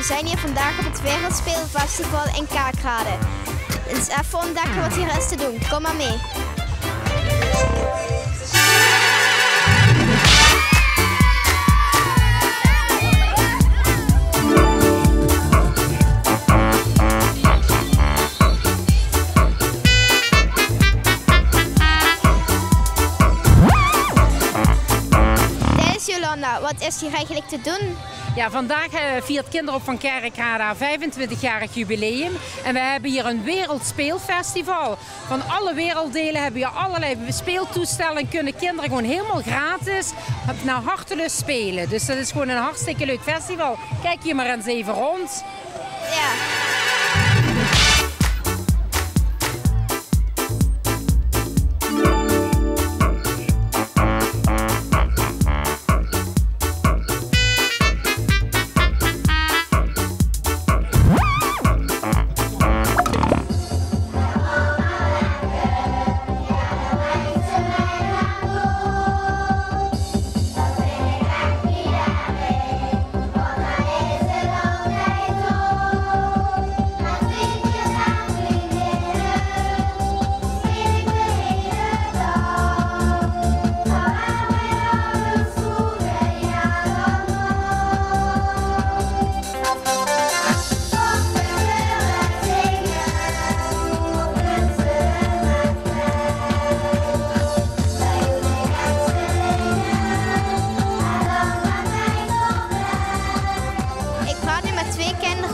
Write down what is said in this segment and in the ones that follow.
zijn hier vandaag op het Wereldspeelfestival in Kerkrade. Dus even ontdekken wat hier is te doen. Kom maar mee. Jolanda, wat is hier eigenlijk te doen? Ja, vandaag viert Kinderopvang Kerkrade haar 25-jarig jubileum. En we hebben hier een wereldspeelfestival. Van alle werelddelen hebben hier allerlei speeltoestellen en kunnen kinderen gewoon helemaal gratis naar hartelust spelen. Dus dat is gewoon een hartstikke leuk festival. Kijk hier maar eens even rond. Ja.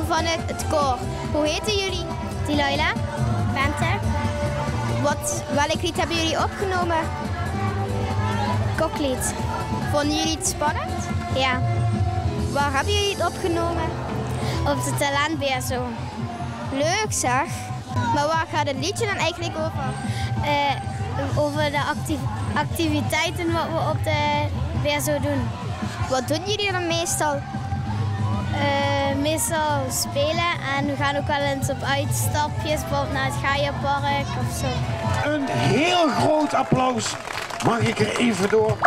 Van het koor. Hoe heten jullie? Dilaila. Bente. Welk lied hebben jullie opgenomen? Koklied. Vonden jullie het spannend? Ja. Waar hebben jullie het opgenomen? Op de talentbeerzo. Leuk zeg. Maar waar gaat het liedje dan eigenlijk over? Over de activiteiten wat we op de beerzo doen. Wat doen jullie dan meestal? Meestal spelen en we gaan ook wel eens op uitstapjes, bijvoorbeeld naar het Gaiapark of zo. Een heel groot applaus. Mag ik er even door?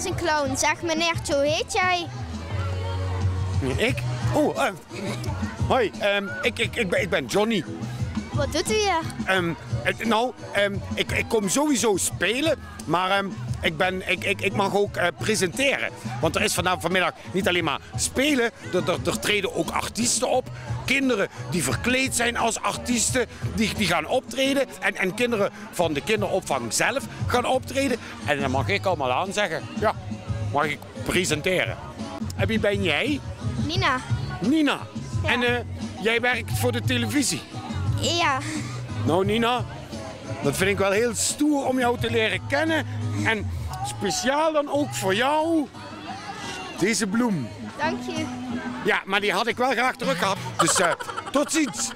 Een clown. Zeg meneertje, hoe heet jij? Ik? Oh, hoi, ik ben Johnny. Wat doet u hier? Ik kom sowieso spelen, maar ik mag ook presenteren. Want er is vanmiddag niet alleen maar spelen, er treden ook artiesten op. Kinderen die verkleed zijn als artiesten, die gaan optreden. En kinderen van de kinderopvang zelf gaan optreden. En dan mag ik allemaal aan zeggen, ja, mag ik presenteren. En wie ben jij? Nina. Nina. Ja. En jij werkt voor de televisie? Ja. Nou Nina, dat vind ik wel heel stoer om jou te leren kennen. En speciaal dan ook voor jou deze bloem. Dank je. Ja, maar die had ik wel graag terug gehad. Dus tot ziens.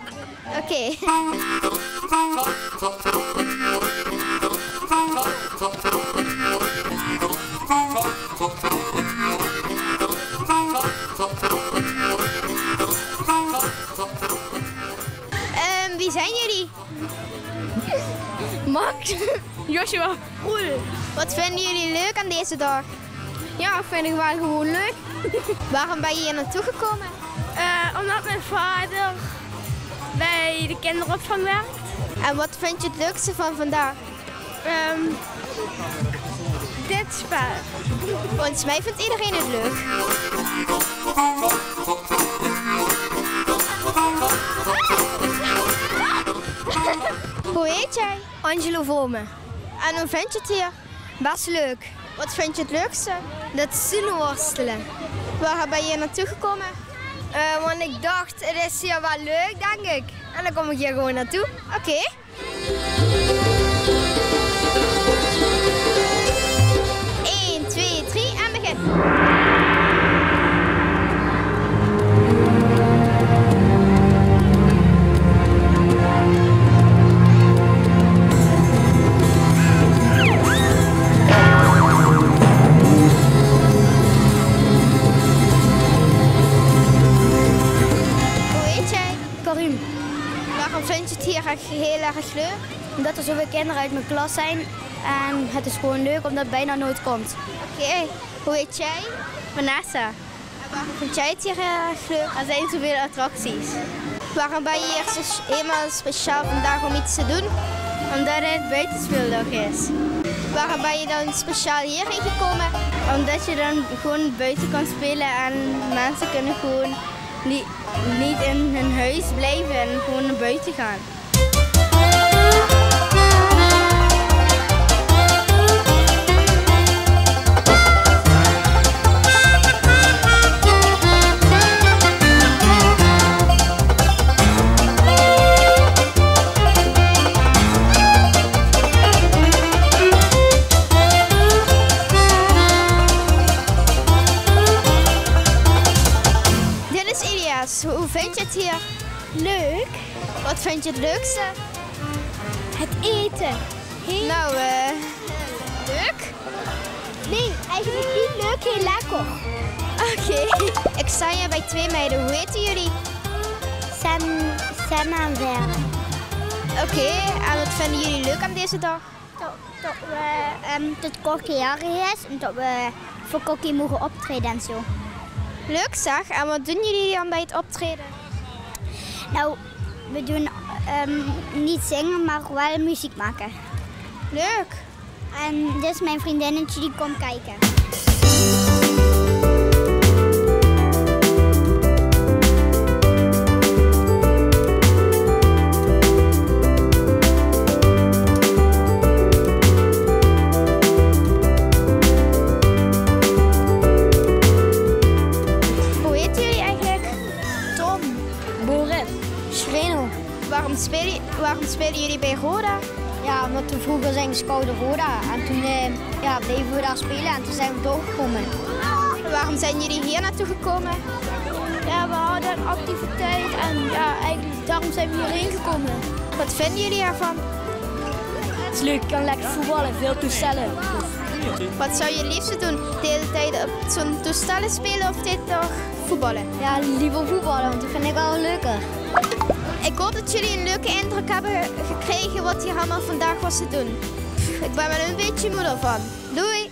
Oké. Wie zijn jullie? Max. Joshua. Roel. Wat vinden jullie leuk aan deze dag? Ja, vind ik wel gewoon leuk. Waarom ben je hier naartoe gekomen? Omdat mijn vader bij de kinderopvang werkt. En wat vind je het leukste van vandaag? Dit spel. Volgens mij vindt iedereen het leuk. Hoe heet jij? Angelo Vormen. En hoe vind je het hier? Best leuk. Wat vind je het leukste? Dat stoelenworstelen. Waar ben je hier naartoe gekomen? Want ik dacht, het is hier wel leuk, denk ik. En dan kom ik hier gewoon naartoe. Oké. Eén, 2, 3 en begin. heel erg leuk? Omdat er zoveel kinderen uit mijn klas zijn. En het is gewoon leuk omdat het bijna nooit komt. Oké, hoe heet jij? Vanessa. En waarom vind jij het hier erg leuk? Er zijn zoveel attracties. Waarom ben je hier helemaal speciaal vandaag om iets te doen? Omdat het buitenspeeldag is. Waarom ben je dan speciaal hierheen gekomen? Omdat je dan gewoon buiten kan spelen en mensen kunnen gewoon niet in hun huis blijven en gewoon naar buiten gaan. Hoe vind je het hier? Leuk. Wat vind je het leukste? Het eten. Nou, leuk? Nee, eigenlijk niet leuk, heel lekker. Oké. Ik sta hier bij 2 meiden. Hoe heten jullie? Sam en Ver. Oké, en wat vinden jullie leuk aan deze dag? Dat Kokkie jarig is en dat we voor Kokkie mogen optreden en zo. Leuk zeg. En wat doen jullie dan bij het optreden? Nou, we doen niet zingen, maar wel muziek maken. Leuk. En dit is mijn vriendinnetje die komt kijken. Waarom spelen jullie bij Roda? Ja, omdat we vroeger zijn gescouden Roda en toen bleven we daar spelen en toen zijn we doorgekomen. Waarom zijn jullie hier naartoe gekomen? Ja, we hadden een activiteit en ja, eigenlijk daarom zijn we hierheen gekomen. Wat vinden jullie ervan? Het is leuk, je kan lekker voetballen, veel toestellen. Wat zou je liefst doen? De hele tijd op zo'n toestellen spelen of de hele dag voetballen? Ja, liever voetballen, want dat vind ik wel leuker. Ik hoop dat jullie een leuke indruk hebben gekregen wat hier allemaal vandaag was te doen. Ik ben wel een beetje moe ervan. Doei!